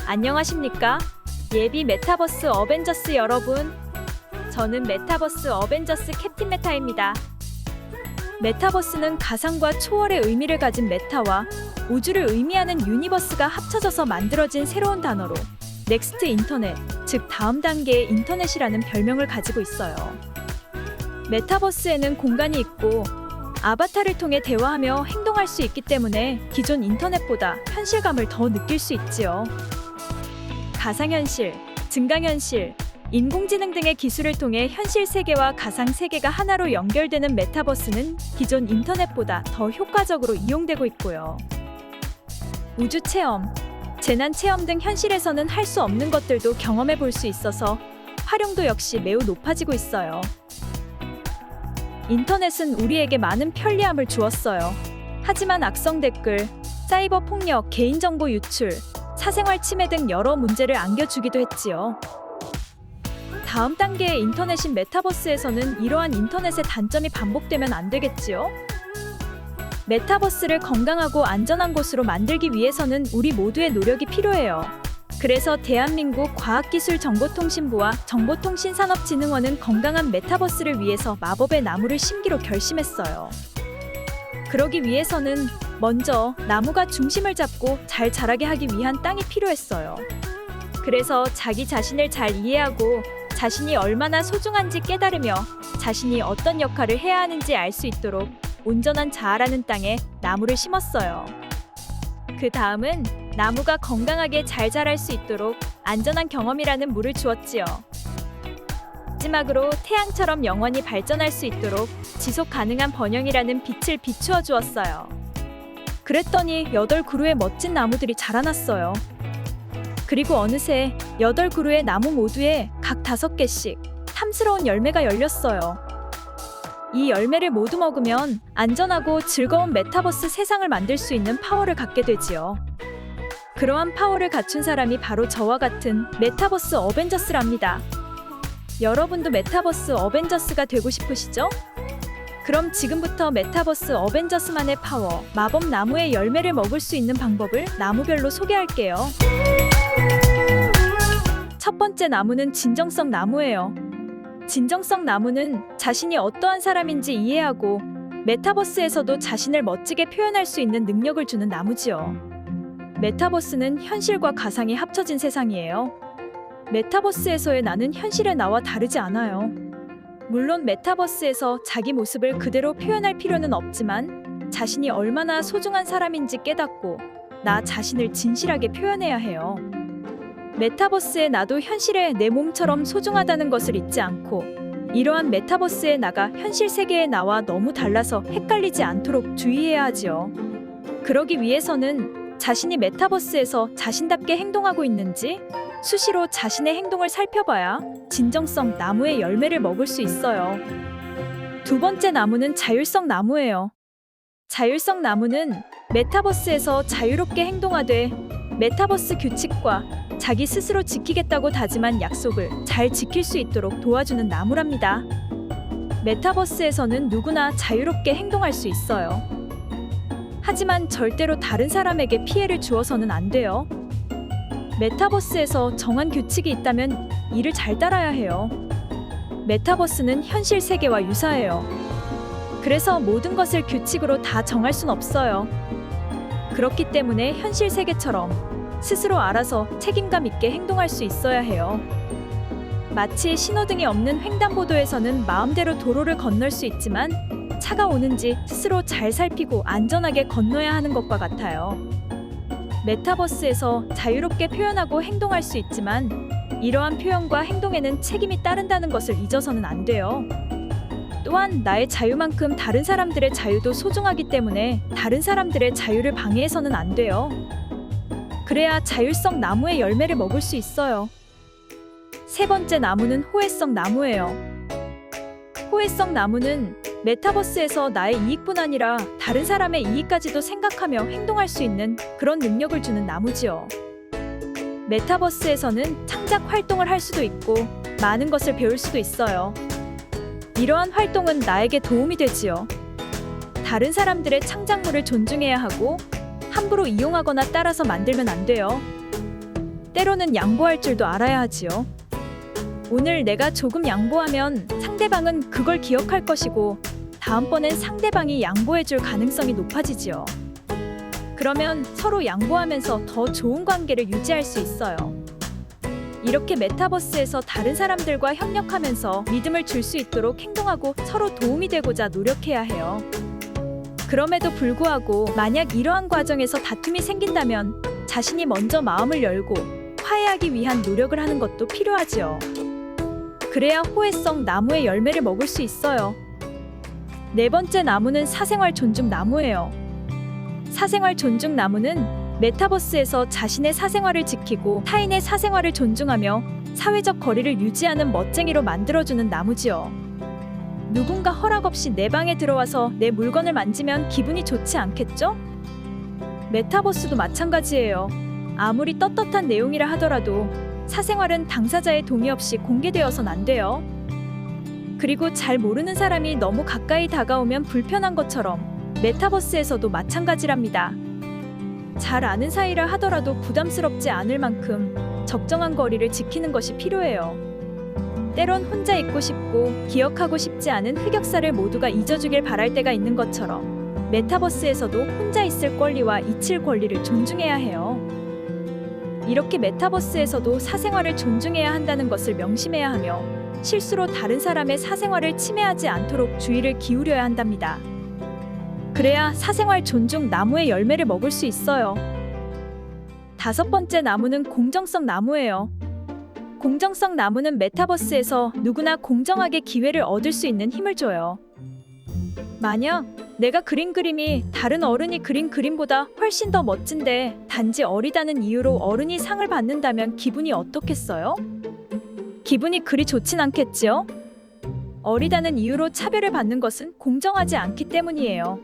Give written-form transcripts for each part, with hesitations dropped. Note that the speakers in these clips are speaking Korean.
안녕하십니까? 예비 메타버스 어벤져스 여러분. 저는 메타버스 어벤져스 캡틴 메타입니다. 메타버스는 가상과 초월의 의미를 가진 메타와 우주를 의미하는 유니버스가 합쳐져서 만들어진 새로운 단어로 넥스트 인터넷, 즉 다음 단계의 인터넷이라는 별명을 가지고 있어요. 메타버스에는 공간이 있고 아바타를 통해 대화하며 행동할 수 있기 때문에 기존 인터넷보다 현실감을 더 느낄 수 있지요. 가상현실, 증강현실, 인공지능 등의 기술을 통해 현실 세계와 가상 세계가 하나로 연결되는 메타버스는 기존 인터넷보다 더 효과적으로 이용되고 있고요. 우주 체험, 재난 체험 등 현실에서는 할 수 없는 것들도 경험해 볼 수 있어서 활용도 역시 매우 높아지고 있어요. 인터넷은 우리에게 많은 편리함을 주었어요. 하지만 악성 댓글, 사이버 폭력, 개인정보 유출, 사생활 침해 등 여러 문제를 안겨주기도 했지요. 다음 단계의 인터넷인 메타버스에서는 이러한 인터넷의 단점이 반복되면 안 되겠지요? 메타버스를 건강하고 안전한 곳으로 만들기 위해서는 우리 모두의 노력이 필요해요. 그래서 대한민국 과학기술정보통신부와 정보통신산업진흥원은 건강한 메타버스를 위해서 마법의 나무를 심기로 결심했어요. 그러기 위해서는 먼저 나무가 중심을 잡고 잘 자라게 하기 위한 땅이 필요했어요. 그래서 자기 자신을 잘 이해하고 자신이 얼마나 소중한지 깨달으며 자신이 어떤 역할을 해야 하는지 알 수 있도록 온전한 자아라는 땅에 나무를 심었어요. 그 다음은 나무가 건강하게 잘 자랄 수 있도록 안전한 경험이라는 물을 주었지요. 마지막으로 태양처럼 영원히 발전할 수 있도록 지속 가능한 번영이라는 빛을 비추어 주었어요. 그랬더니 8그루의 멋진 나무들이 자라났어요. 그리고 어느새 8그루의 나무 모두에 각 5개씩 탐스러운 열매가 열렸어요. 이 열매를 모두 먹으면 안전하고 즐거운 메타버스 세상을 만들 수 있는 파워를 갖게 되지요. 그러한 파워를 갖춘 사람이 바로 저와 같은 메타버스 어벤져스랍니다. 여러분도 메타버스 어벤져스가 되고 싶으시죠? 그럼 지금부터 메타버스 어벤져스만의 파워, 마법 나무의 열매를 먹을 수 있는 방법을 나무별로 소개할게요. 첫 번째 나무는 진정성 나무예요. 진정성 나무는 자신이 어떠한 사람인지 이해하고 메타버스에서도 자신을 멋지게 표현할 수 있는 능력을 주는 나무지요. 메타버스는 현실과 가상이 합쳐진 세상이에요. 메타버스에서의 나는 현실의 나와 다르지 않아요. 물론 메타버스에서 자기 모습을 그대로 표현할 필요는 없지만 자신이 얼마나 소중한 사람인지 깨닫고 나 자신을 진실하게 표현해야 해요. 메타버스의 나도 현실의 내 몸처럼 소중하다는 것을 잊지 않고 이러한 메타버스의 나가 현실 세계의 나와 너무 달라서 헷갈리지 않도록 주의해야 하지요. 그러기 위해서는 자신이 메타버스에서 자신답게 행동하고 있는지 수시로 자신의 행동을 살펴봐야 진정성 나무의 열매를 먹을 수 있어요. 두 번째 나무는 자율성 나무예요. 자율성 나무는 메타버스에서 자유롭게 행동하되 메타버스 규칙과 자기 스스로 지키겠다고 다짐한 약속을 잘 지킬 수 있도록 도와주는 나무랍니다. 메타버스에서는 누구나 자유롭게 행동할 수 있어요. 하지만 절대로 다른 사람에게 피해를 주어서는 안 돼요. 메타버스에서 정한 규칙이 있다면 이를 잘 따라야 해요. 메타버스는 현실 세계와 유사해요. 그래서 모든 것을 규칙으로 다 정할 순 없어요. 그렇기 때문에 현실 세계처럼 스스로 알아서 책임감 있게 행동할 수 있어야 해요. 마치 신호등이 없는 횡단보도에서는 마음대로 도로를 건널 수 있지만 차가 오는지 스스로 잘 살피고 안전하게 건너야 하는 것과 같아요. 메타버스에서 자유롭게 표현하고 행동할 수 있지만 이러한 표현과 행동에는 책임이 따른다는 것을 잊어서는 안 돼요. 또한 나의 자유만큼 다른 사람들의 자유도 소중하기 때문에 다른 사람들의 자유를 방해해서는 안 돼요. 그래야 자율성 나무의 열매를 먹을 수 있어요. 세 번째 나무는 호혜성 나무예요. 호혜성 나무는 메타버스에서 나의 이익뿐 아니라 다른 사람의 이익까지도 생각하며 행동할 수 있는 그런 능력을 주는 나무지요. 메타버스에서는 창작 활동을 할 수도 있고 많은 것을 배울 수도 있어요. 이러한 활동은 나에게 도움이 되지요. 다른 사람들의 창작물을 존중해야 하고 함부로 이용하거나 따라서 만들면 안 돼요. 때로는 양보할 줄도 알아야 하지요. 오늘 내가 조금 양보하면 상대방은 그걸 기억할 것이고 다음번엔 상대방이 양보해 줄 가능성이 높아지지요. 그러면 서로 양보하면서 더 좋은 관계를 유지할 수 있어요. 이렇게 메타버스에서 다른 사람들과 협력하면서 믿음을 줄 수 있도록 행동하고 서로 도움이 되고자 노력해야 해요. 그럼에도 불구하고 만약 이러한 과정에서 다툼이 생긴다면 자신이 먼저 마음을 열고 화해하기 위한 노력을 하는 것도 필요하지요. 그래야 호혜성 나무의 열매를 먹을 수 있어요. 네 번째 나무는 사생활 존중 나무예요. 사생활 존중 나무는 메타버스에서 자신의 사생활을 지키고 타인의 사생활을 존중하며 사회적 거리를 유지하는 멋쟁이로 만들어주는 나무지요. 누군가 허락 없이 내 방에 들어와서 내 물건을 만지면 기분이 좋지 않겠죠? 메타버스도 마찬가지예요. 아무리 떳떳한 내용이라 하더라도 사생활은 당사자의 동의 없이 공개되어선 안 돼요. 그리고 잘 모르는 사람이 너무 가까이 다가오면 불편한 것처럼 메타버스에서도 마찬가지랍니다. 잘 아는 사이라 하더라도 부담스럽지 않을 만큼 적정한 거리를 지키는 것이 필요해요. 때론 혼자 있고 싶고 기억하고 싶지 않은 흑역사를 모두가 잊어주길 바랄 때가 있는 것처럼 메타버스에서도 혼자 있을 권리와 잊힐 권리를 존중해야 해요. 이렇게 메타버스에서도 사생활을 존중해야 한다는 것을 명심해야 하며 실수로 다른 사람의 사생활을 침해하지 않도록 주의를 기울여야 한답니다. 그래야 사생활 존중 나무의 열매를 먹을 수 있어요. 다섯 번째 나무는 공정성 나무예요. 공정성 나무는 메타버스에서 누구나 공정하게 기회를 얻을 수 있는 힘을 줘요. 만약 내가 그린 그림이 다른 어른이 그린 그림보다 훨씬 더 멋진데 단지 어리다는 이유로 어른이 상을 받는다면 기분이 어떻겠어요? 기분이 그리 좋진 않겠지요? 어리다는 이유로 차별을 받는 것은 공정하지 않기 때문이에요.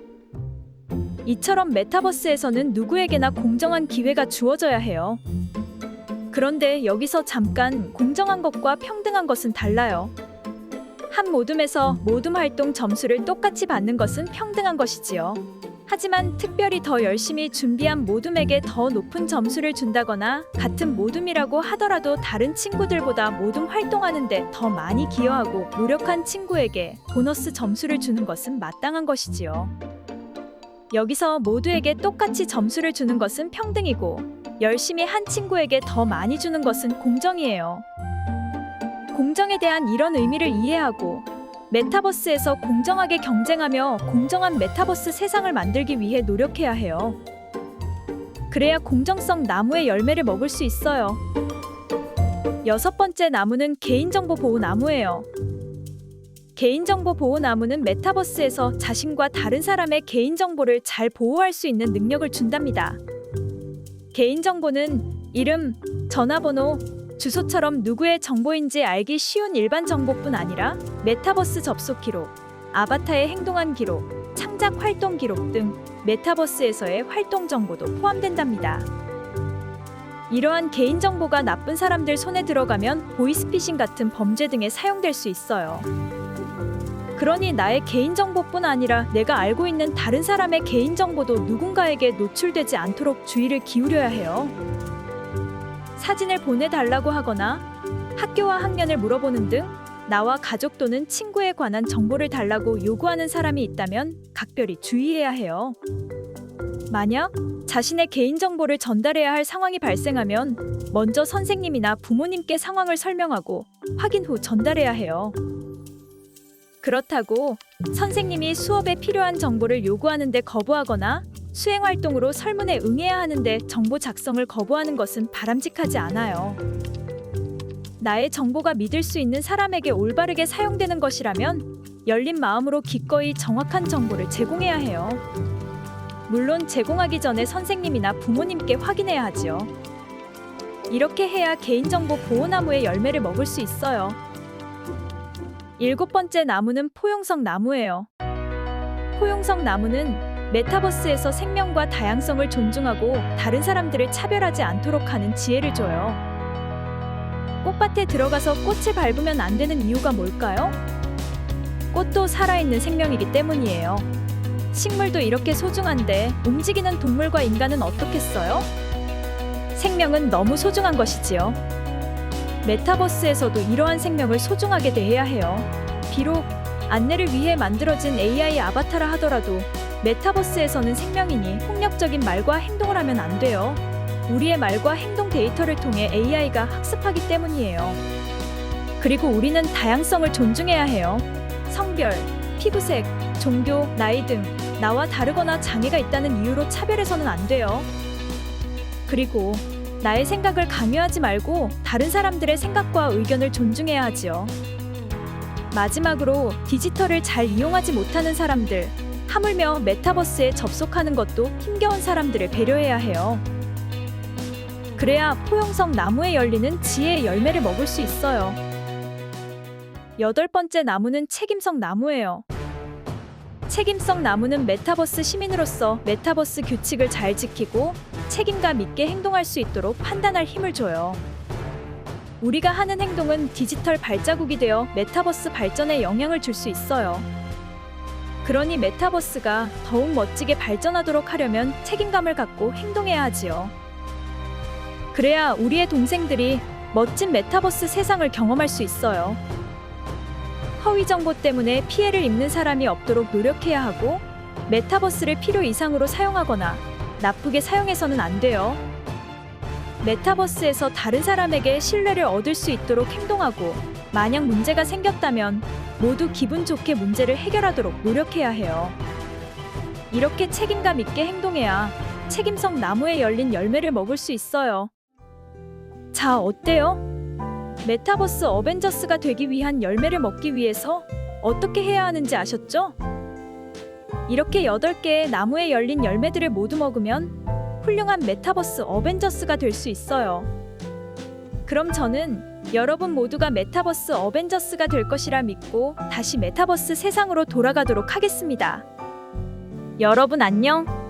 이처럼 메타버스에서는 누구에게나 공정한 기회가 주어져야 해요. 그런데 여기서 잠깐 공정한 것과 평등한 것은 달라요. 한 모둠에서 모둠 활동 점수를 똑같이 받는 것은 평등한 것이지요. 하지만 특별히 더 열심히 준비한 모둠에게 더 높은 점수를 준다거나 같은 모둠이라고 하더라도 다른 친구들보다 모둠 활동하는데 더 많이 기여하고 노력한 친구에게 보너스 점수를 주는 것은 마땅한 것이지요. 여기서 모두에게 똑같이 점수를 주는 것은 평등이고 열심히 한 친구에게 더 많이 주는 것은 공정이에요. 공정에 대한 이런 의미를 이해하고 메타버스에서 공정하게 경쟁하며 공정한 메타버스 세상을 만들기 위해 노력해야 해요. 그래야 공정성 나무의 열매를 먹을 수 있어요. 여섯 번째 나무는 개인정보 보호 나무예요. 개인정보 보호 나무는 메타버스에서 자신과 다른 사람의 개인정보를 잘 보호할 수 있는 능력을 준답니다. 개인정보는 이름, 전화번호, 주소처럼 누구의 정보인지 알기 쉬운 일반 정보뿐 아니라 메타버스 접속 기록, 아바타의 행동한 기록, 창작 활동 기록 등 메타버스에서의 활동 정보도 포함된답니다. 이러한 개인정보가 나쁜 사람들 손에 들어가면 보이스피싱 같은 범죄 등에 사용될 수 있어요. 그러니 나의 개인정보뿐 아니라 내가 알고 있는 다른 사람의 개인정보도 누군가에게 노출되지 않도록 주의를 기울여야 해요. 사진을 보내달라고 하거나 학교와 학년을 물어보는 등 나와 가족 또는 친구에 관한 정보를 달라고 요구하는 사람이 있다면 각별히 주의해야 해요. 만약 자신의 개인정보를 전달해야 할 상황이 발생하면 먼저 선생님이나 부모님께 상황을 설명하고 확인 후 전달해야 해요. 그렇다고 선생님이 수업에 필요한 정보를 요구하는데 거부하거나 수행활동으로 설문에 응해야 하는데 정보 작성을 거부하는 것은 바람직하지 않아요. 나의 정보가 믿을 수 있는 사람에게 올바르게 사용되는 것이라면 열린 마음으로 기꺼이 정확한 정보를 제공해야 해요. 물론 제공하기 전에 선생님이나 부모님께 확인해야 하지요. 이렇게 해야 개인정보 보호나무의 열매를 먹을 수 있어요. 일곱 번째 나무는 포용성 나무예요. 포용성 나무는 메타버스에서 생명과 다양성을 존중하고 다른 사람들을 차별하지 않도록 하는 지혜를 줘요. 꽃밭에 들어가서 꽃을 밟으면 안 되는 이유가 뭘까요? 꽃도 살아있는 생명이기 때문이에요. 식물도 이렇게 소중한데 움직이는 동물과 인간은 어떻겠어요? 생명은 너무 소중한 것이지요. 메타버스에서도 이러한 생명을 소중하게 대해야 해요. 비록 안내를 위해 만들어진 AI 아바타라 하더라도 메타버스에서는 생명이니 폭력적인 말과 행동을 하면 안 돼요. 우리의 말과 행동 데이터를 통해 AI가 학습하기 때문이에요. 그리고 우리는 다양성을 존중해야 해요. 성별, 피부색, 종교, 나이 등 나와 다르거나 장애가 있다는 이유로 차별해서는 안 돼요. 그리고 나의 생각을 강요하지 말고 다른 사람들의 생각과 의견을 존중해야 하지요. 마지막으로 디지털을 잘 이용하지 못하는 사람들, 하물며 메타버스에 접속하는 것도 힘겨운 사람들을 배려해야 해요. 그래야 포용성 나무에 열리는 지혜의 열매를 먹을 수 있어요. 8번째 나무는 책임성 나무예요. 책임성 나무는 메타버스 시민으로서 메타버스 규칙을 잘 지키고 책임감 있게 행동할 수 있도록 판단할 힘을 줘요. 우리가 하는 행동은 디지털 발자국이 되어 메타버스 발전에 영향을 줄 수 있어요. 그러니 메타버스가 더욱 멋지게 발전하도록 하려면 책임감을 갖고 행동해야 하지요. 그래야 우리의 동생들이 멋진 메타버스 세상을 경험할 수 있어요. 허위 정보 때문에 피해를 입는 사람이 없도록 노력해야 하고 메타버스를 필요 이상으로 사용하거나 나쁘게 사용해서는 안 돼요. 메타버스에서 다른 사람에게 신뢰를 얻을 수 있도록 행동하고 만약 문제가 생겼다면 모두 기분 좋게 문제를 해결하도록 노력해야 해요. 이렇게 책임감 있게 행동해야 책임성 나무에 열린 열매를 먹을 수 있어요. 자, 어때요? 메타버스 어벤져스가 되기 위한 열매를 먹기 위해서 어떻게 해야 하는지 아셨죠? 이렇게 8개의 나무에 열린 열매들을 모두 먹으면 훌륭한 메타버스 어벤져스가 될 수 있어요. 그럼 저는 여러분 모두가 메타버스 어벤져스가 될 것이라 믿고 다시 메타버스 세상으로 돌아가도록 하겠습니다. 여러분 안녕!